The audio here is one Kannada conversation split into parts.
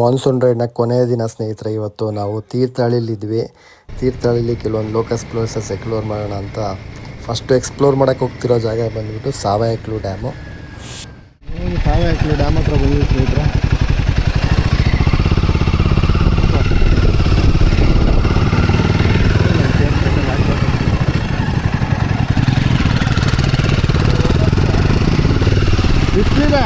ಮಾನ್ಸೂನ್ ರೈಡ್ನ ಕೊನೆಯ ದಿನ ಸ್ನೇಹಿತರೆ. ಇವತ್ತು ನಾವು ತೀರ್ಥಹಳ್ಳಿಲಿದ್ವಿ. ತೀರ್ಥಹಳ್ಳಿಲಿ ಕೆಲವೊಂದು ಲೋಕಸ್ ಪ್ಲೇಸಸ್ ಎಕ್ಸ್ಪ್ಲೋರ್ ಮಾಡೋಣ ಅಂತ ಫಸ್ಟು ಎಕ್ಸ್ಪ್ಲೋರ್ ಮಾಡೋಕ್ಕೆ ಹೋಗ್ತಿರೋ ಜಾಗ ಬಂದುಬಿಟ್ಟು ಸಾವಯಕಲು ಡ್ಯಾಮು. ಸಾವಯಕಲು ಡ್ಯಾಮ್ ಹತ್ರ ಬಂದಿವಿ ಸ್ನೇಹಿತರೆ. ಬಿಸಿಲಿದೆ.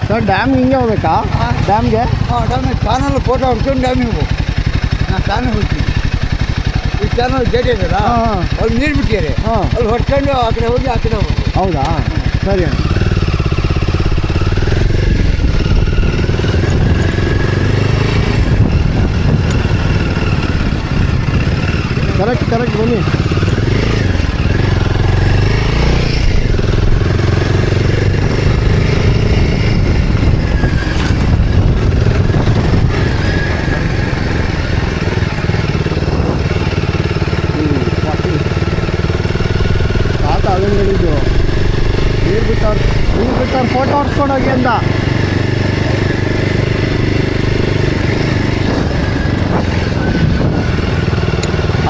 ಸರ್ ಡ್ಯಾಮ್ ಹಿಂಗೆ ಹೋಗ್ಬೇಕಾ? ಡ್ಯಾಮ್ಗೆ ಡ್ಯಾಮಿಗೆ ಚಾನಲ್ ಫೋಟೋ ಹೊಡ್ಕೊಂಡು ಡ್ಯಾಮಿಗೆ ಹೋಗು. ನಾನು ಚಾನಲ್ ಹೋಗ್ತೀನಿ. ಈ ಚಾನಲ್ ಗೇಟ್ ಇದೆಯಲ್ಲ ಅಲ್ಲಿ ನೀರು ಬಿಟ್ಟಿದ್ದಾರೆ, ಅಲ್ಲಿ ಹೊಡ್ಕೊಂಡು ಆ ಕಡೆ ಹೋಗಿ ಆ ಕಡೆ ಹೋಗ್ಬೋದು. ಹೌದಾ? ಸರಿ ಅಣ್ಣ. ಕರೆಕ್ಟ್ ಬನ್ನಿ. ಅದನ್ನು ಹೇಳಿದ್ದು ನೀರು ಬಿಟ್ಟವ್ರು ಫೋಟೋ ಹೊಡ್ಸ್ಕೊಂಡೋಗಿ ಅಂದ.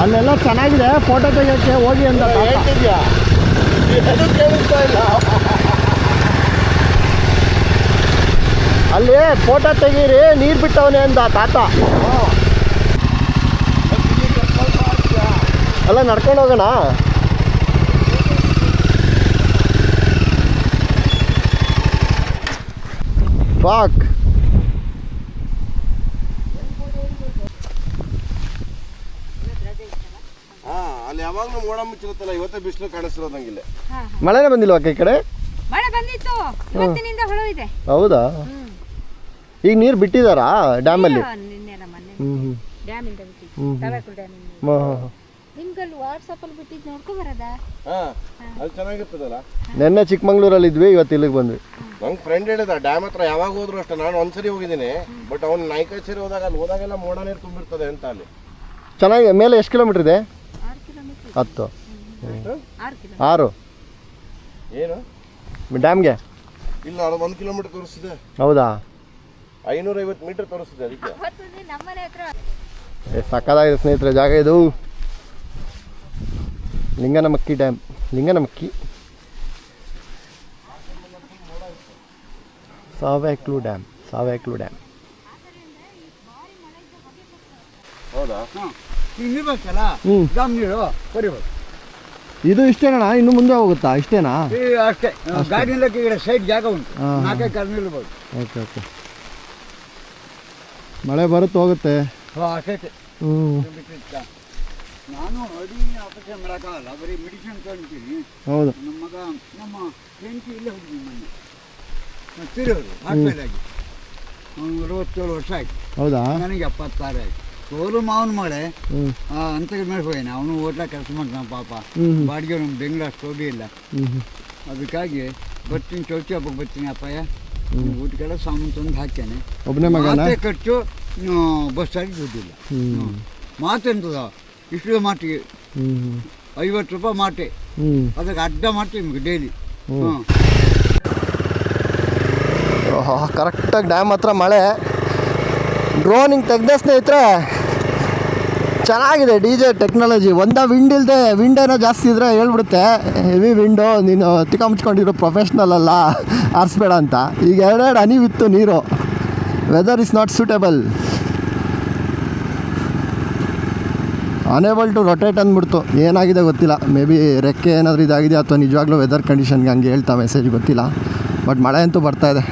ಅಲ್ಲೆಲ್ಲ ಚೆನ್ನಾಗಿದೆ ಫೋಟೋ ತೆಗಿಯೋಕ್ಕೆ ಹೋಗಿ ಅಂತ ಅಲ್ಲಿ ಫೋಟೋ ತೆಗೀರಿ ನೀರು ಬಿಟ್ಟವನೇ ಅಂದ ತಾತ. ಅಲ್ಲ ನಡ್ಕೊಂಡು ಹೋಗೋಣ. ಫಾಕ್ ಅಲ್ಲಿ ಯಾವಾಗಲೂ ಮೋಡ ಮುಚ್ಚಿರುತ್ತಲ್ಲ, ಇವತ್ತೇ ಬಿಸಿಲು ಕಾಣಿಸ್ತಿರೋದಂಗಿಲ್ಲ. ಮಳೆನೇ ಬಂದಿಲ್ವಾ ಈ ಕಡೆ? ಮಳೆ ಬಂದಿತ್ತು, ಇವತ್ತಿನಿಂದ ಹೊಳೆ ಇದೆ. ಹೌದಾ? ಈಗ ನೀರು ಬಿಟ್ಟಿದಾರಾ ಡ್ಯಾಮಲ್ಲಿ? ಡ್ಯಾಮಿಂದ ನಿಮ್ಗಲ್ಲಿ ವಾಟ್ಸಪ್ಪಲ್ಲಿ ಬಿಟ್ಟಿದ್ದು ನೋಡ್ಕೊ ಬರೋದಾ? ಅದು ಚೆನ್ನಾಗಿರ್ತದಲ್ಲ. ನೆನ್ನೆ ಚಿಕ್ಕಮಂಗ್ಳೂರಲ್ಲಿ ಇದ್ವಿ, ಇವತ್ತು ಇಲ್ಲಿಗೆ ಬಂದ್ವಿ. ನಂಗೆ ಫ್ರೆಂಡ್ ಹೇಳಿದ ಡ್ಯಾಮ್ ಹತ್ರ ಯಾವಾಗ ಹೋದ್ರು ಅಷ್ಟೇ. ನಾನು ಒಂದ್ಸರಿ ಹೋಗಿದ್ದೀನಿ, ಬಟ್ ಅವ್ನು ನಾಯ್ಕಚೇರಿ ಹೋದಾಗ ಅಲ್ಲಿ ಹೋದಾಗೆಲ್ಲ ಮೋಡ ನೀರು ತುಂಬಿರ್ತದೆ ಅಂತ. ಅಲ್ಲಿ ಚೆನ್ನಾಗಿ. ಮೇಲೆ ಎಷ್ಟು ಕಿಲೋಮೀಟ್ರ್ ಇದೆ? 10. 6 ಏನು ಡ್ಯಾಮ್ಗೆ? ಇಲ್ಲ, ಅದು 1 ಕಿಲೋಮೀಟರ್ ತೋರಿಸ್ತಿದೆ. ಹೌದಾ? 550 ಮೀಟರ್ ತೋರಿಸ್ತಿದೆ. ಅದಕ್ಕೆ ಸಕ್ಕದಾಗಿದೆ ಸ್ನೇಹಿತರೆ ಜಾಗ ಇದು. ಲಿಂಗನಮಕ್ಕಿ ಡ್ಯಾಮ್. ಲಿಂಗನಮಕ್ಕಿ ಸಾವಯಕಲು ಡ್ಯಾಮ್. ಹೌದಾ? ನೀರು ಬರ್ತಲ್ಲ, ಡ್ಯಾಮ್ ನೀರು ಬರೀಬೋದು. ಇದು ಇಷ್ಟೇನಾ? ಇನ್ನು ಮುಂದೆ ಹೋಗುತ್ತಾ? ಇಷ್ಟೇನಾ? ಅಷ್ಟೇ. ಗಾಡಿ ನಿಲ್ಲಕ್ಕೆ ಸೈಡ್ ಜಾಗ ಉಂಟು, 4 ಕಾರ್ ನಿಲ್ಬೋದು. ಓಕೆ. ಮಳೆ ಬರುತ್ತೆ ಹೋಗುತ್ತೆ. ಅಷ್ಟೇ. ನಾನು ಅಡಿ ಆಪರೇಷನ್ ಮಾಡೋಕ್ಕಾಗಲ್ಲ, ಬರೀ ಮೆಡಿಸಿನ್ ತಗೊಂತೀನಿ. ಹೌದು. ನಮ್ಮ ಫ್ರೆಂಡ್ಸ್ ಇಲ್ಲೇ ಹೋಗಿದ್ದೀನಿ ಮೊನ್ನೆ, ತಿರೋರು ಹಾಸ್ಪಿಟಲ್ ಆಗಿ. 67 ವರ್ಷ ಆಯ್ತು. ಹೌದಾ? ನನಗೆ 76 ಆಯ್ತು. ಸೋಲು ಮಾವನ ಮಳೆ ಅಂತ ಮೇಲೆ ಹೋಗೇನೆ. ಅವನು ಹೋಟ್ಲ ಕೆಲಸ ಮಾಡ್ತಾನೆ ಪಾಪ. ಬಾಡಿಗೆ ನಮ್ಮ ಬೆಂಗಳೂರು ಅಷ್ಟು ಹೋಗಿ ಇಲ್ಲ. ಅದಕ್ಕಾಗಿ ಬರ್ತೀನಿ, ಚೌಚಿ ಹಬ್ಬಕ್ಕೆ ಬರ್ತೀನಿ ಅಪ್ಪಯ್ಯ, ಊಟಕ್ಕೆಲ್ಲ ಸಾಮಾನು ತಂದು ಹಾಕ್ಯಾನೆ. ಒಬ್ಬನೇ ಮಗನ? ಖರ್ಚು ಬಸ್ಸಾಗಿ ದುಡ್ಡಿಲ್ಲ. ಮಾತೆಂತದ ಇಷ್ಟು ಮಾಟಿಗೆ 50 ರೂಪಾಯಿ ಮಾಟೆ, ಅದಕ್ಕೆ ಅಡ್ಡ ಮಾಡ್ತೀವಿ ನಿಮಗೆ ಡೈಲಿ. ಕರೆಕ್ಟಾಗಿ ಡ್ಯಾಮ್ ಹತ್ರ ಮಳೆ. ಡ್ರೋನ್ ಹಿಂಗೆ ತೆಗ್ದೆ ಸ್ನೇಹಿತರೆ. ಚೆನ್ನಾಗಿದೆ DJ ಟೆಕ್ನಾಲಜಿ. ವಿಂಡ್ ಇಲ್ಲದೆ, ವಿಂಡ್ ಏನೋ ಜಾಸ್ತಿ ಇದ್ದರೆ ಹೇಳ್ಬಿಡುತ್ತೆ ಹೆವಿ ವಿಂಡು, ನೀನು ತಿಕ್ಕ ಮುಚ್ಕೊಂಡಿರೋ ಪ್ರೊಫೆಷ್ನಲ್ ಅಲ್ಲ, ಆರಿಸ್ಬೇಡ ಅಂತ. ಈಗ 2 ಹನಿ ಬಿತ್ತು ನೀರು. Weather is not suitable. Unable to rotate ಅಂದ್ಬಿಡ್ತು. ಏನಾಗಿದೆ ಗೊತ್ತಿಲ್ಲ. ಮೇ ಬಿ ರೆಕ್ಕೆ ಏನಾದರೂ ಇದಾಗಿದೆ ಅಥವಾ ನಿಜವಾಗ್ಲೂ ವೆದರ್ ಕಂಡೀಷನ್ಗೆ ಹಂಗೆ ಹೇಳ್ತಾ ಮೆಸೇಜ್ ಗೊತ್ತಿಲ್ಲ. ಬಟ್ ಮಳೆ ಅಂತೂ ಬರ್ತಾಯಿದೆ.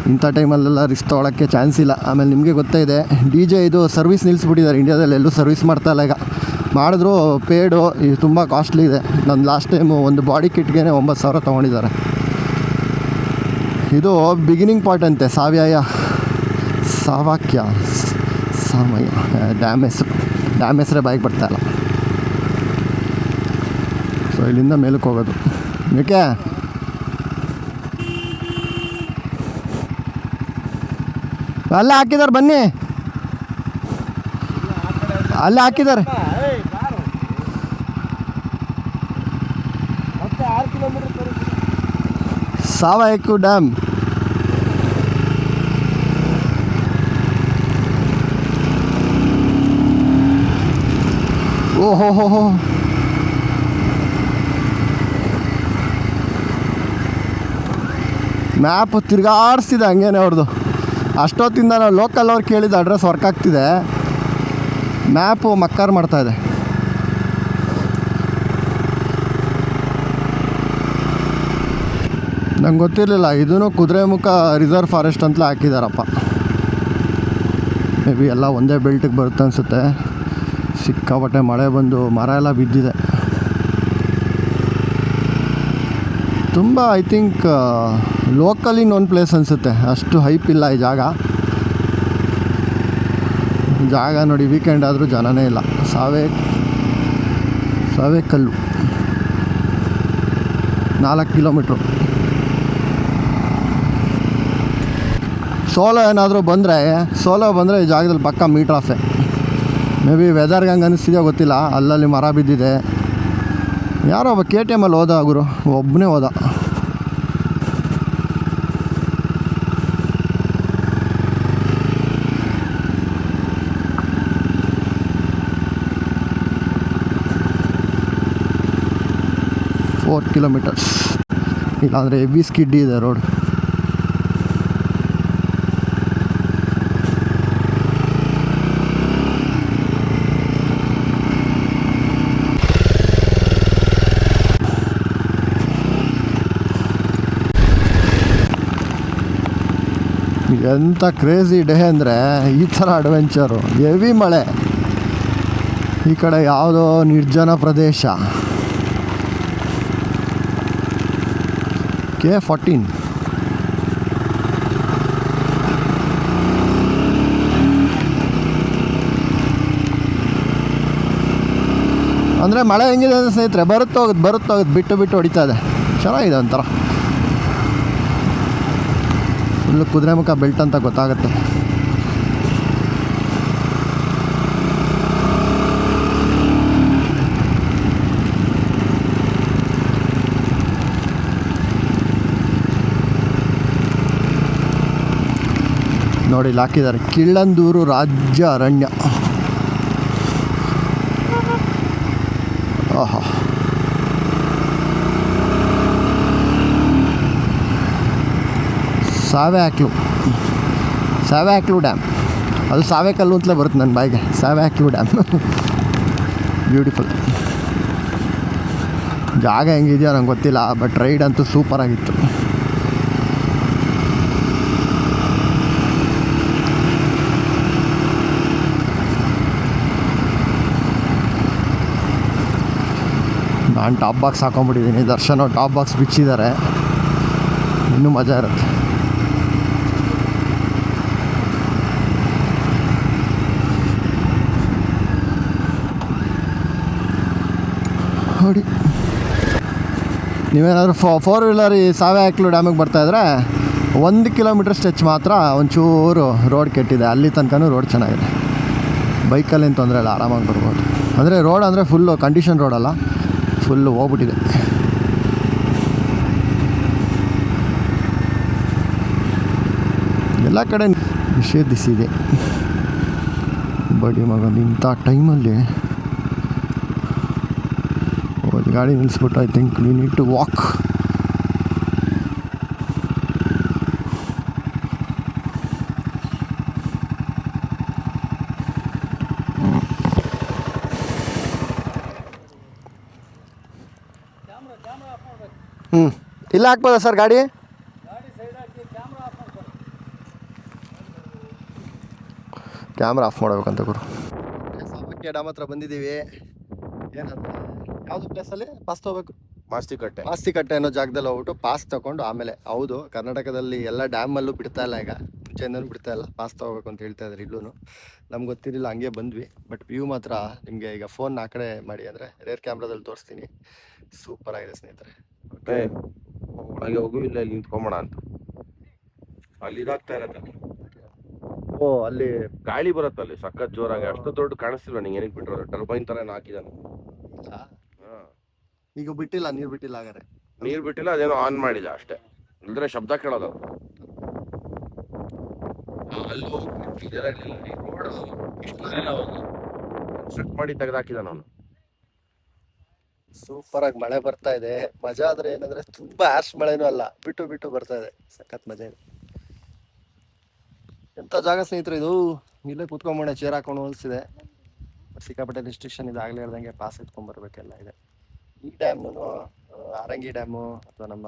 ಇಂಥ ಟೈಮಲ್ಲೆಲ್ಲ ರಿಸ್ಕ್ ತೊಗೊಳಕ್ಕೆ ಚಾನ್ಸ್ ಇಲ್ಲ. ಆಮೇಲೆ ನಿಮಗೆ ಗೊತ್ತೇ ಇದೆ, DJ ಇದು ಸರ್ವಿಸ್ ನಿಲ್ಲಿಸ್ಬಿಟ್ಟಿದ್ದಾರೆ. ಇಂಡಿಯಾದಲ್ಲಿ ಎಲ್ಲೂ ಸರ್ವಿಸ್ ಮಾಡ್ತಾಯಿಲ್ಲ. ಈಗ ಮಾಡಿದ್ರು ಪೇಡು ಇದು ತುಂಬ ಕಾಸ್ಟ್ಲಿ ಇದೆ. ನಾನು ಲಾಸ್ಟ್ ಟೈಮು ಒಂದು ಬಾಡಿ ಕಿಟ್ಗೆ 9,000 ತೊಗೊಂಡಿದ್ದಾರೆ. ಇದು ಬಿಗಿನಿಂಗ್ ಪಾಯಿಂಟ್ ಅಂತೆ ಸಾವಾಕ್ಯ ಸಾಮಯ್ಯ ಡ್ಯಾಮ್ ಹೆಸರೇ ಬಾಯಿಗೆ ಬರ್ತಾಯಿಲ್ಲ. ಸೊ ಇಲ್ಲಿಂದ ಮೇಲಕ್ಕೆ ಹೋಗೋದು. ಏಕೆ ಅಲ್ಲೇ ಹಾಕಿದ್ದಾರೆ, ಬನ್ನಿ ಅಲ್ಲೇ ಹಾಕಿದ್ದಾರೆ. ಸಾವಯವ ಡ್ಯಾಮ್. ಓಹೋ ಹೋ ಹೋ, ಮ್ಯಾಪ್ ತಿರ್ಗಾಡಿಸ್ತಿದೆ ಹಂಗೇನೆ ಅವ್ರದ್ದು. ಅಷ್ಟೊತ್ತಿಂದ ನಾವು ಲೋಕಲ್ ಅವ್ರು ಕೇಳಿದ ಅಡ್ರೆಸ್ ವರ್ಕ್ ಆಗ್ತಿದೆ, ಮ್ಯಾಪು ಮಕ್ಕಾರ್ ಮಾಡ್ತಾಯಿದೆ. ನಂಗೆ ಗೊತ್ತಿರಲಿಲ್ಲ ಇದೂ ಕುದುರೆಮುಖ ರಿಸರ್ವ್ ಫಾರೆಸ್ಟ್ ಅಂತಲೇ ಹಾಕಿದಾರಪ್ಪ. ಮೇ ಬಿ ಎಲ್ಲ ಒಂದೇ ಬೆಲ್ಟಿಗೆ ಬರುತ್ತೆ ಅನಿಸುತ್ತೆ. ಸಿಕ್ಕಾಪಟ್ಟೆ ಮಳೆ ಬಂದು ಮರ ಎಲ್ಲ ಬಿದ್ದಿದೆ ತುಂಬ. I think local in one place ಅನಿಸುತ್ತೆ, ಅಷ್ಟು ಹೈಪ್ ಇಲ್ಲ ಈ ಜಾಗ ನೋಡಿ. ವೀಕೆಂಡ್ ಆದರೂ ಜನನೇ ಇಲ್ಲ. ಸಾವೇಕಲ್ಲು 4 ಕಿಲೋಮೀಟ್ರು. ಸೋಲೋ ಏನಾದರೂ ಬಂದರೆ ಈ ಜಾಗದಲ್ಲಿ ಪಕ್ಕ ಮೀಟ್ರ್ ಆಫೆ. ಮೇ ಬಿ ವೆದರ್ಗೆ ಹಂಗೆ ಅನ್ನಿಸ್ತಿದೆಯೋ ಗೊತ್ತಿಲ್ಲ. ಅಲ್ಲಲ್ಲಿ ಮರ ಬಿದ್ದಿದೆ. ಯಾರೋ ಒಬ್ಬ KTM ಅಲ್ಲಿ ಹೋದ ಗುರು, ಒಬ್ಬನೇ ಹೋದ. Four kilometers. ಇಲ್ಲಾಂದರೆ ಹೆವಿ ಸ್ಕಿಡ್ಡಿ ಇದೆ ರೋಡ್. ಎಂಥ ಕ್ರೇಜಿ ಡೇ ಅಂದರೆ ಈ ಥರ ಅಡ್ವೆಂಚರು. ಹೆವಿ ಮಳೆ. ಈ ಕಡೆ ಯಾವುದೋ ನಿರ್ಜನ ಪ್ರದೇಶ. K14. ಅಂದರೆ ಮಳೆ ಹೆಂಗಿದೆ ಅಂದರೆ ಸ್ನೇಹಿತರೆ, ಬರುತ್ತೋಗುತ್ತೆ ಬಿಟ್ಟು ಹೊಡಿತಾ ಇದೆ. ಚೆನ್ನಾಗಿದೆ ಒಂಥರ. ಫುಲ್ಲು ಕುದುರೆಮುಖ ಬೆಲ್ಟ್ ಅಂತ ಗೊತ್ತಾಗುತ್ತೆ. ನೋಡಿ ಇಲ್ಲಿ ಹಾಕಿದ್ದಾರೆ, ಕಿಳ್ಳಂದೂರು ರಾಜ್ಯ ಅರಣ್ಯ. ಆಹಾ, ಸಾವೇಕ್ಲು ಡ್ಯಾಮ್. ಅದು ಸಾವೇಕಲ್ಲು ಅಂತಲೇ ಬರುತ್ತೆ ನನ್ನ ಬಾಯಿಗೆ. ಸಾವೇಕ್ಲು ಡ್ಯಾಮ್ ಬ್ಯೂಟಿಫುಲ್. ಜಾಗ ಹೆಂಗಿದೆಯೋ ನಂಗೆ ಗೊತ್ತಿಲ್ಲ, ಬಟ್ ರೈಡ್ ಅಂತೂ ಸೂಪರಾಗಿತ್ತು. ನಾನು ಟಾಪ್ ಬಾಕ್ಸ್ ಹಾಕೊಂಡ್ಬಿಟ್ಟಿದ್ದೀನಿ. ದರ್ಶನ ಟಾಪ್ ಬಾಕ್ಸ್ ಬಿಚ್ಚಿದ್ದಾರೆ, ಇನ್ನೂ ಮಜಾ ಇರುತ್ತೆ. ನೋಡಿ, ನೀವೇನಾದರೂ 4 ವೀಲರ್ ಈ ಸಾವೇಕ್ಲು ಡ್ಯಾಮಿಗೆ ಬರ್ತಾಯಿದ್ರೆ 1 ಕಿಲೋಮೀಟ್ರ್ ಸ್ಟ್ರೆಚ್ ಮಾತ್ರ ಒಂಚೂರು ರೋಡ್ ಕೆಟ್ಟಿದೆ. ಅಲ್ಲಿ ತನಕನೂ ರೋಡ್ ಚೆನ್ನಾಗಿದೆ. ಬೈಕಲ್ಲಿ ಏನು ತೊಂದರೆ ಇಲ್ಲ, ಆರಾಮಾಗಿ ಬರ್ಬೋದು. ಅಂದರೆ ರೋಡ್ ಅಂದರೆ ಫುಲ್ಲು ಕಂಡೀಷನ್ ರೋಡಲ್ಲ, ಫುಲ್ಲು ಹೋಗ್ಬಿಟ್ಟಿದೆ. ಎಲ್ಲ ಕಡೆ ನಿಷೇಧಿಸಿದೆ. ಬಡಿ ಮಗ ಇಂಥ ಟೈಮಲ್ಲಿ ಗಾಡಿ ನಿಲ್ಲಿಸ್ಬಿಟ್ಟು I think we need to walk. ಇಲ್ಲ ಹಾಕ್ಬೋದಾ ಸರ್ ಗಾಡಿ? ಕ್ಯಾಮ್ರಾ ಆಫ್ ಮಾಡ್ಬೇಕಂತ ಗುರು. ಸಾವಕ್ಕೆ ಡ್ಯಾಮ್ ಹತ್ರ ಬಂದಿದ್ದೀವಿ. ಏನಂತ ಯಾವುದು ಪ್ಲೇಸಲ್ಲಿ ಪಾಸ್ ಹೋಗ್ಬೇಕು? ಮಾಸ್ತಿಕಟ್ಟೆ ಅನ್ನೋ ಜಾಗದಲ್ಲಿ ಹೋಗ್ಬಿಟ್ಟು ಪಾಸ್ ತಗೊಂಡು ಆಮೇಲೆ ಹೌದು ಕರ್ನಾಟಕದಲ್ಲಿ ಎಲ್ಲ ಡ್ಯಾಮಲ್ಲೂ ಬಿಡ್ತಾ ಇಲ್ಲ ಈಗ, ಮುಂಚೆಯಿಂದನೂ ಬಿಡ್ತಾ ಇಲ್ಲ, ಪಾಸ್ ತಗೋಬೇಕು ಅಂತ ಹೇಳ್ತಾ ಇದ್ದಾರೆ ಇಲ್ಲೂ. ನಮ್ಗೆ ಗೊತ್ತಿರಲಿಲ್ಲ, ಹಂಗೆ ಬಂದ್ವಿ. ಬಟ್ ವ್ಯೂ ಮಾತ್ರ ನಿಮಗೆ ಈಗ ಫೋನ್ ಆ ಕಡೆ ಮಾಡಿ ಅಂದರೆ ರೇರ್ ಕ್ಯಾಮ್ರಾದಲ್ಲಿ ತೋರಿಸ್ತೀನಿ. ಸೂಪರ್ ಆಗಿದೆ ಸ್ನೇಹಿತರೆ. ಒಳಗೆ ಹೋಗು, ಇಲ್ಲ ಇಲ್ಲಿ ನಿಂತ್ಕೊಂಬೋಣ ಅಂತ. ಅಲ್ಲಿ ಇದಾಗ್ತಾ ಇರತ್ತೆ, ಓ ಅಲ್ಲಿ ಗಾಳಿ ಬರುತ್ತೆ ಅಲ್ಲಿ ಸಖತ್ ಜೋರಾಗಿ. ಅಷ್ಟು ದೊಡ್ಡ ಕಾಣಿಸ್ತಿಲ್ವ ನಿಂಗೆ? ಏನಕ್ಕೆ ಬಿಟ್ಟರು? ಟರ್ಬೈನ್ ತರ ಹಾಕಿದಾನೆ. ಈಗ ಬಿಟ್ಟಿಲ್ಲ, ನೀರು ಬಿಟ್ಟಿಲ್ಲ ಹಾಗಾದ್ರೆ. ನೀರು ಬಿಟ್ಟಿಲ್ಲ, ಅದೇನೋ ಆನ್ ಮಾಡಿಲ್ಲ ಅಷ್ಟೇ, ಇಲ್ದ್ರೆ ಶಬ್ದ ಕೇಳೋದು. ಅಲ್ಲಿ ಸೆಟ್ ಮಾಡಿ ತೆಗೆದಾಕಿದಾನ ಅವನು. ಸೂಪರ್ ಆಗಿ ಮಳೆ ಬರ್ತಾ ಇದೆ. ಮಜಾ ಆದ್ರೆ ಏನಂದ್ರೆ ತುಂಬಾ ಹ್ಯಾಶ್ ಮಳೆನೂ ಅಲ್ಲ, ಬಿಟ್ಟು ಬಿಟ್ಟು ಬರ್ತಾ ಇದೆ. ಸಖತ್ ಮಜಾ ಇದೆ. ಎಂತ ಜಾಗ ಸ್ನೇಹಿತರೆ ಇದು. ಇಲ್ಲೇ ಕೂತ್ಕೊಂಡ್ಬಂಡೆ, ಚೇರ್ ಹಾಕೊಂಡು ಹೋಲ್ಸಿದೆ. ಸಿಕ್ಕಾಪಟ್ಟೆ ರಿಸ್ಟ್ರಿಕ್ಷನ್ ಇದೆ, ಆಗ್ಲೇ ಹೇಳ್ದಂಗೆ ಪಾಸ್ ಎತ್ಕೊಂಡ್ ಬರ್ಬೇಕೆಲ್ಲ ಇದೆ. ಈ ಡ್ಯಾಮು ಆರಂಗಿ ಡ್ಯಾಮು ಅಥವಾ ನಮ್ಮ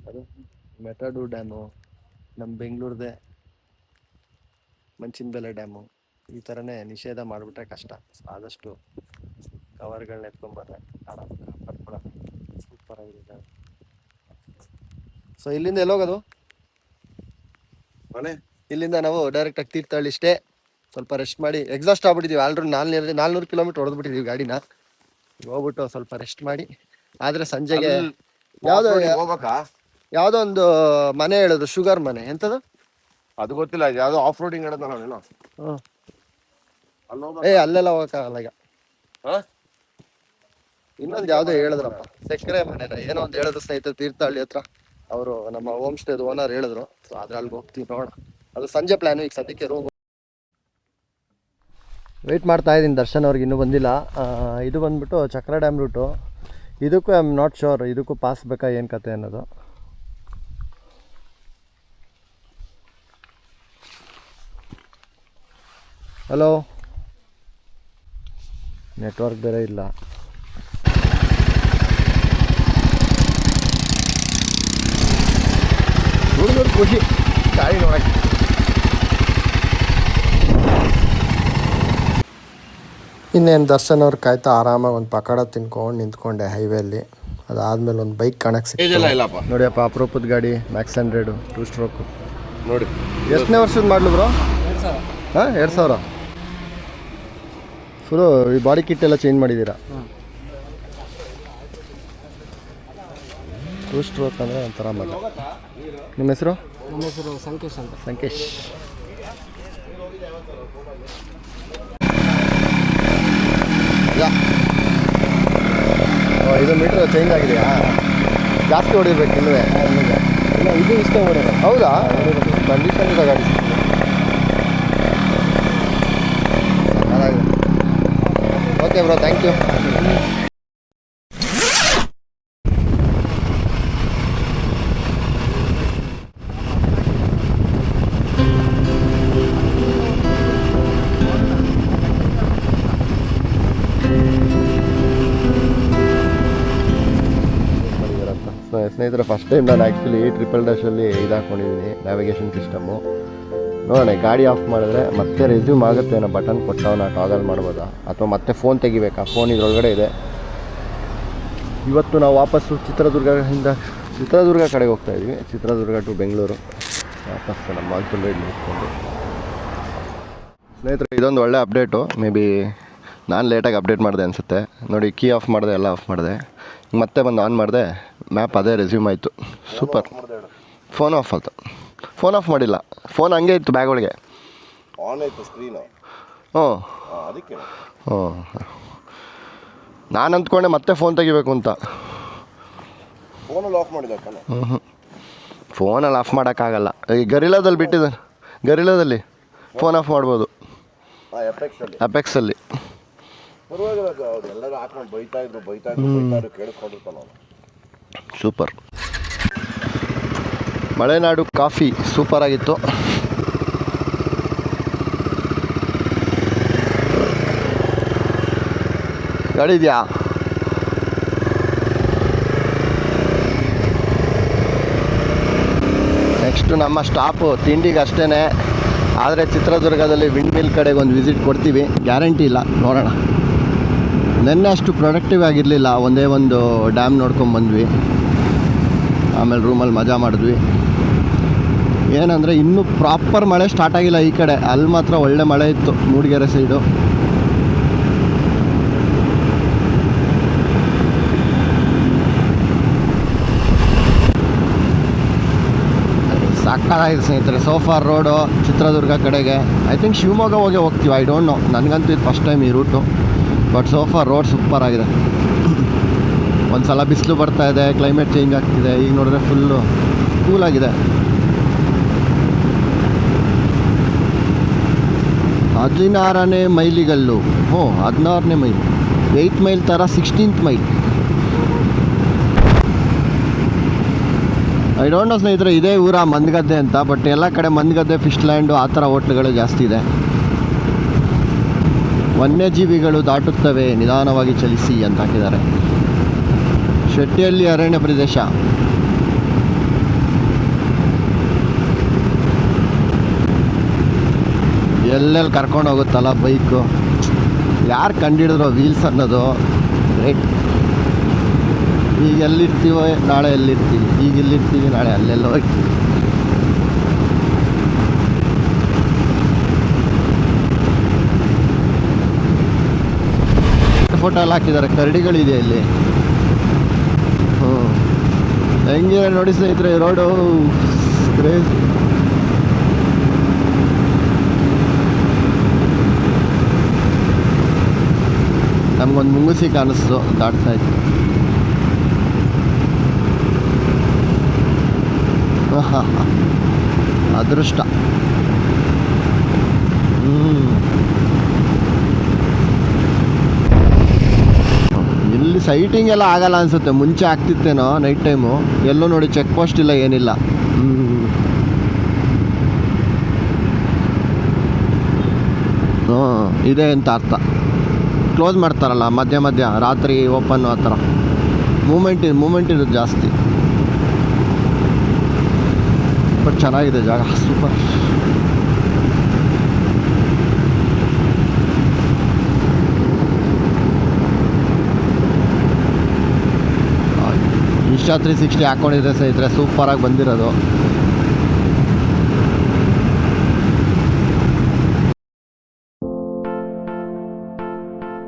ಅದು ಮೆಟಾಡು ಡ್ಯಾಮು, ನಮ್ಮ ಬೆಂಗಳೂರದೇ ಮಂಚಿನಬೆಲೆ ಡ್ಯಾಮು, ಈ ಥರನೇ ನಿಷೇಧ ಮಾಡಿಬಿಟ್ರೆ ಕಷ್ಟ. ಆದಷ್ಟು ಕವರ್ಗಳನ್ನ ಎತ್ಕೊಂಡ್ಬರ್ರೆ ಕಾಪಾಡ್ಕೊಳ. ಸೂಪರ್ ಆಗಿದೆ. ಸೊ ಇಲ್ಲಿಂದ ಎಲ್ಲೋಗೋದು ಮನೆ? ಇಲ್ಲಿಂದ ನಾವು ಡೈರೆಕ್ಟಾಗಿ ತೀರ್ಥಹಳ್ಳಿ ಇಷ್ಟೇ. ಸ್ವಲ್ಪ ರೆಸ್ಟ್ ಮಾಡಿ ಎಕ್ಸಾಸ್ಟ್ ಆಗ್ಬಿಟ್ಟಿದ್ದೀವಿ. ಆಲ್ರೆಡಿ 400 ಕಿಲೋಮೀಟರ್ ಹೊಡೆದ್ಬಿಟ್ಟಿದ್ದೀವಿ ಗಾಡಿನ. ಹೋಗ್ಬಿಟ್ಟು ಸ್ವಲ್ಪ ರೆಸ್ಟ್ ಮಾಡಿ, ಆದರೆ ಸಂಜೆಗೆ ಯಾವುದೋ ಒಂದು ಮನೆ ಹೇಳೋದು, ಶುಗರ್ ಮನೆ ಎಂಥದ್ದು ಅದು ಗೊತ್ತಿಲ್ಲ. ಇದು ಯಾವುದೋ ಆಫ್ ರೋಡಿಂಗ್ ಹೇಳೋದು ನಾವೇನೋ. ಅಲ್ಲೆಲ್ಲ ಹೋಗಕ್ಕಾಗಲ್ಲ ಈಗ. ಇನ್ನೊಂದು ಯಾವುದೋ ಹೇಳಿದ್ರಪ್ಪ, ಸಕ್ಕರೆ ಮನೆ ಏನೋ ಒಂದು ಹೇಳಿದ್ರು ಸ್ನೇಹಿತರೆ, ತೀರ್ಥಹಳ್ಳಿ ಹತ್ರ. ಅವರು ನಮ್ಮ ಹೋಮ್ ಸ್ಟೇದು ಓನರ್ ಹೇಳಿದ್ರು. ಸೊ ಆದ್ರೆ ಅಲ್ಲಿಗೆ ಹೋಗ್ತೀವಿ, ನೋಡೋಣ. ಅದು ಸಂಜೆ ಪ್ಲಾನು. ಈಗ ಸದ್ಯಕ್ಕೆ ರೂಮ್ ವೆಯ್ಟ್ ಮಾಡ್ತಾ ಇದ್ದೀನಿ. ದರ್ಶನ್ ಅವ್ರಿಗೆ ಇನ್ನೂ ಬಂದಿಲ್ಲ. ಇದು ಬಂದ್ಬಿಟ್ಟು ಚಕ್ರ ಡ್ಯಾಮ್ ರೂಟು. ಇದಕ್ಕೂ ಐ ಆಮ್ ನಾಟ್ ಶೋರ್, ಇದಕ್ಕೂ ಪಾಸ್ ಬೇಕಾ ಏನು ಕತೆ ಅನ್ನೋದು. ಹಲೋ, ನೆಟ್ವರ್ಕ್ ಬೇರೆ ಇಲ್ಲ. ಹುಡುಗರು ಖುಷಿ ಗಾಡಿ ನೋಡಕ್ಕೆ. ಇನ್ನೇನು ದರ್ಶನ್ ಅವ್ರು ಕಾಯ್ತಾ ಆರಾಮಾಗಿ ಒಂದು ಪಕೋಡ ತಿನ್ಕೊಂಡು ನಿಂತ್ಕೊಂಡೆ ಹೈವೇಲಿ. ಅದಾದ್ಮೇಲೆ ಒಂದು ಬೈಕ್ ಕಾಣಕ್ಕೆ ಇಲ್ಲಪ್ಪ ನೋಡಿಯಪ್ಪ, ಅಪರೂಪದ ಗಾಡಿ ಮ್ಯಾಕ್ಸ್ 100 2 ಸ್ಟ್ರೋಕು ನೋಡಿ. ಎಷ್ಟನೇ ವರ್ಷದ ಮಾಡಲು ಬ್ರೋ? ಹಾಂ, 2000. ಫುಲ್ಲು ಈ ಬಾಡಿ ಕಿಟ್ ಎಲ್ಲ ಚೇಂಜ್ ಮಾಡಿದ್ದೀರಾ? 2 ಸ್ಟ್ರೋಕ್ ಅಂದರೆ ಒಂಥರ ಮಜಾ. ನಿಮ್ಮ ಹೆಸರು? ನಮ್ಮ ಹೆಸರು ಸಂಕೇಶ್ ಅಂತ. ಸಂಕೇಶ್. ಇದು ಮೀಟ್ರ್ ಚೇಂಜ್ ಆಗಿದೆಯಾ? ಜಾಸ್ತಿ ಹೊಡಿಬೇಕು ಇಲ್ಲವೇ? ಇಲ್ಲ, ಇದು ಇಷ್ಟ ಹೊಡೆಯೋದು. ಹೌದಾ? ಕಂಡೀಷನ್ ಇದೆ ಗಾಡಿ. Okay bro, thank you. ಸ್ನೇಹಿತರೆ, ಫಸ್ಟ್ ಟೈಮ್ ನಾನು ಆ್ಯಕ್ಚುಲಿ ಟ್ರಿಪಲ್-ಡಾಶಲ್ಲಿ ಇದು ಹಾಕ್ಕೊಂಡಿದ್ದೀನಿ, ನ್ಯಾವಿಗೇಷನ್ ಸಿಸ್ಟಮ್ಮು. ನೋಡೋಣ, ಗಾಡಿ ಆಫ್ ಮಾಡಿದ್ರೆ ಮತ್ತೆ ರೆಸ್ಯೂಮ್ ಆಗುತ್ತೆ ಅನ್ನೋ ಬಟನ್ ಕೊಟ್ಟವನ್ನ ಟಾಗಲ್ ಮಾಡ್ಬೋದಾ, ಅಥವಾ ಮತ್ತೆ ಫೋನ್ ತೆಗಿಬೇಕಾ? ಫೋನ್ ಇದರೊಳಗಡೆ ಇದೆ. ಇವತ್ತು ನಾವು ವಾಪಸ್ಸು ಚಿತ್ರದುರ್ಗ ಕಡೆಗೆ ಹೋಗ್ತಾಯಿದ್ವಿ. ಚಿತ್ರದುರ್ಗ ಟು ಬೆಂಗಳೂರು ವಾಪಸ್ಸು ನಮ್ಮ ಮಾನ್ಸೂನ್ ರೈಡ್ ಮುಗಿಸ್ಕೊಂಡು. ಸ್ನೇಹಿತರೆ, ಇದೊಂದು ಒಳ್ಳೆ ಅಪ್ಡೇಟು. ಮೇ ಬಿ ನಾನು ಲೇಟಾಗಿ ಅಪ್ಡೇಟ್ ಮಾಡಿದೆ ಅನಿಸುತ್ತೆ. ನೋಡಿ, ಕೀ ಆಫ್ ಮಾಡಿದೆ, ಎಲ್ಲ ಆಫ್ ಮಾಡಿದೆ. ಮತ್ತೆ ಬಂದು ಆನ್ ಮಾಡಿದೆ, ಮ್ಯಾಪ್ ಅದೇ ರೆಸ್ಯೂಮ್ ಆಯಿತು. ಸೂಪರ್. ಫೋನ್ ಆಫ್ ಆಯಿತು. ಫೋನ್ ಆಫ್ ಮಾಡಿಲ್ಲ, ಫೋನ್ ಹಂಗೆ ಇತ್ತು ಬ್ಯಾಗ್ ಒಳಗೆ. ಆನ್ ಆಯಿತು ಸ್ಕ್ರೀನು. ಹ್ಞೂ, ಅದಕ್ಕೆ ಹ್ಞೂ. ನಾನು ಅಂದ್ಕೊಂಡೆ ಮತ್ತೆ ಫೋನ್ ತೆಗಿಬೇಕು ಅಂತ. ಫೋನಲ್ಲಿ ಆಫ್ ಮಾಡಿದೆ. ಫೋನಲ್ಲಿ ಆಫ್ ಮಾಡೋಕ್ಕಾಗಲ್ಲ. ಈ ಗರಿಲಾದಲ್ಲಿ ಬಿಟ್ಟಿದ್ದೆ, ಗರಿಲಾದಲ್ಲಿ ಫೋನ್ ಆಫ್ ಮಾಡ್ಬೋದು. ಅಪೆಕ್ಸಲ್ಲಿ ಪರವಾಗಿಲ್ಲ, ಅವ್ರು ಎಲ್ಲರೂ ಹಾಕೊಂಡು ಬೈತಾ ಇದ್ರು ಕೇಳಿಸ್ಕೊಂಡಿರ್ತಾನೆ ಅವನು. ಸೂಪರ್. ಮಲೆನಾಡು ಕಾಫಿ ಸೂಪರ್ ಆಗಿತ್ತು. ಗಾಡಿ ಇದೆಯಾ? ನೆಕ್ಸ್ಟು ನಮ್ಮ ಸ್ಟಾಪು ತಿಂಡಿಗೆ ಅಷ್ಟೇ. ಆದರೆ ಚಿತ್ರದುರ್ಗದಲ್ಲಿ ವಿಂಡ್ ಮಿಲ್ ಕಡೆಗೆ ಒಂದು ವಿಸಿಟ್ ಕೊಡ್ತೀವಿ, ಗ್ಯಾರಂಟಿ ಇಲ್ಲ, ನೋಡೋಣ. ನೆನ್ನೆ ಅಷ್ಟು ಪ್ರೊಡಕ್ಟಿವ್ ಆಗಿರಲಿಲ್ಲ, ಒಂದೇ ಒಂದು ಡ್ಯಾಮ್ ನೋಡ್ಕೊಂಬಂದ್ವಿ, ಆಮೇಲೆ ರೂಮಲ್ಲಿ ಮಜಾ ಮಾಡಿದ್ವಿ. ಏನಂದರೆ ಇನ್ನೂ ಪ್ರಾಪರ್ ಮಳೆ ಸ್ಟಾರ್ಟ್ ಆಗಿಲ್ಲ ಈ ಕಡೆ, ಅಲ್ಲಿ ಮಾತ್ರ ಒಳ್ಳೆ ಮಳೆ ಇತ್ತು ಮೂಡಿಗೆರೆ ಸೈಡು. ಸಾಕಾಗಿದೆ ಸ್ನೇಹಿತರೆ. ಸೋಫಾರ್ ರೋಡು ಚಿತ್ರದುರ್ಗ ಕಡೆಗೆ, ಐ ಥಿಂಕ್ ಶಿವಮೊಗ್ಗ ಹೋಗ್ತೀವಿ, ಐ ಡೋಂಟ್ ನೋ, ನನಗಂತೂ ಇದು ಫಸ್ಟ್ ಟೈಮ್ ಈ route. But so far road super ಆಗಿದೆ. ಒಂದು ಸಲ ಬಿಸಿಲು ಬರ್ತಾಯಿದೆ, ಕ್ಲೈಮೇಟ್ ಚೇಂಜ್ ಆಗ್ತಿದೆ. ಈಗ ನೋಡಿದ್ರೆ ಫುಲ್ಲು ಕೂಲಾಗಿದೆ. 16ನೇ ಮೈಲಿಗಲ್ಲು, 16ನೇ ಮೈಲ್, 8th ಮೈಲ್ ಥರ 16th mile. I don't know ಸ್ನೇಹಿತರೆ ಇದೇ ಊರ ಮಂದಗದ್ದೆ ಅಂತ, ಬಟ್ ಎಲ್ಲ ಕಡೆ ಮಂದಗದ್ದೆ, ಫಿಶ್ ಲ್ಯಾಂಡು ಆ ಥರ ಹೋಟ್ಲುಗಳು ಜಾಸ್ತಿ ಇದೆ. ವನ್ಯಜೀವಿಗಳು ದಾಟುತ್ತವೆ, ನಿಧಾನವಾಗಿ ಚಲಿಸಿ ಅಂತ ಹಾಕಿದ್ದಾರೆ. ಶೆಟ್ಟಿಹಳ್ಳಿ ಅರಣ್ಯ ಪ್ರದೇಶ. ಎಲ್ಲೆಲ್ಲಿ ಕರ್ಕೊಂಡು ಹೋಗುತ್ತಲ್ಲ ಬೈಕು, ಯಾರು ಕಂಡಿಡಿದ್ರು ವೀಲ್ಸ್ ಅನ್ನೋದು ಗ್ರೇಟ್. ಈಗ ಎಲ್ಲಿರ್ತೀವೋ ನಾಳೆ ಎಲ್ಲಿರ್ತೀವಿ, ಈಗ ಇಲ್ಲಿರ್ತೀವಿ ನಾಳೆ ಅಲ್ಲೆಲ್ಲೋ ಹೋಗ್ತೀವಿ. ಫೋಟೋ ಎಲ್ಲ ಹಾಕಿದ್ದಾರೆ, ಕರಡಿಗಳಿದೆ ಇಲ್ಲಿ. ಹೆಂಗೆ ನೋಡಿ ಸ್ನೇಹಿತರೆ ರೋಡು ಕ್ರೇಜ್. ನಮಗೊಂದು ಮುಂಗುಸಿ ಕಾಣಿಸ್ತು ದಾಟ್ತಾ ಇತ್ತು. ಅದೃಷ್ಟ. ಇಲ್ಲಿ ಸೈಟಿಂಗ್ ಎಲ್ಲ ಆಗಲ್ಲ ಅನಿಸುತ್ತೆ, ಮುಂಚೆ ಆಗ್ತಿತ್ತೇನೋ ನೈಟ್ ಟೈಮು. ಎಲ್ಲೂ ನೋಡಿ ಚೆಕ್ ಪೋಸ್ಟ್ ಇಲ್ಲ, ಏನಿಲ್ಲ. ಇದೆ ಅಂತ ಅರ್ಥ. ಕ್ಲೋಸ್ ಮಾಡ್ತಾರಲ್ಲ ಮಧ್ಯ ಮಧ್ಯ ರಾತ್ರಿ ಓಪನ್ನು ಆ ಥರ. ಮೂಮೆಂಟ್ ಇರೋದು ಜಾಸ್ತಿ. ಬಟ್ ಚೆನ್ನಾಗಿದೆ ಜಾಗ, ಸೂಪರ್. ಇನ್ಸ್ಟಾ 360 ಹಾಕ್ಕೊಂಡಿದ್ರೆ ಸ್ನೇಹಿತರೆ ಸೂಪರಾಗಿ ಬಂದಿರೋದು.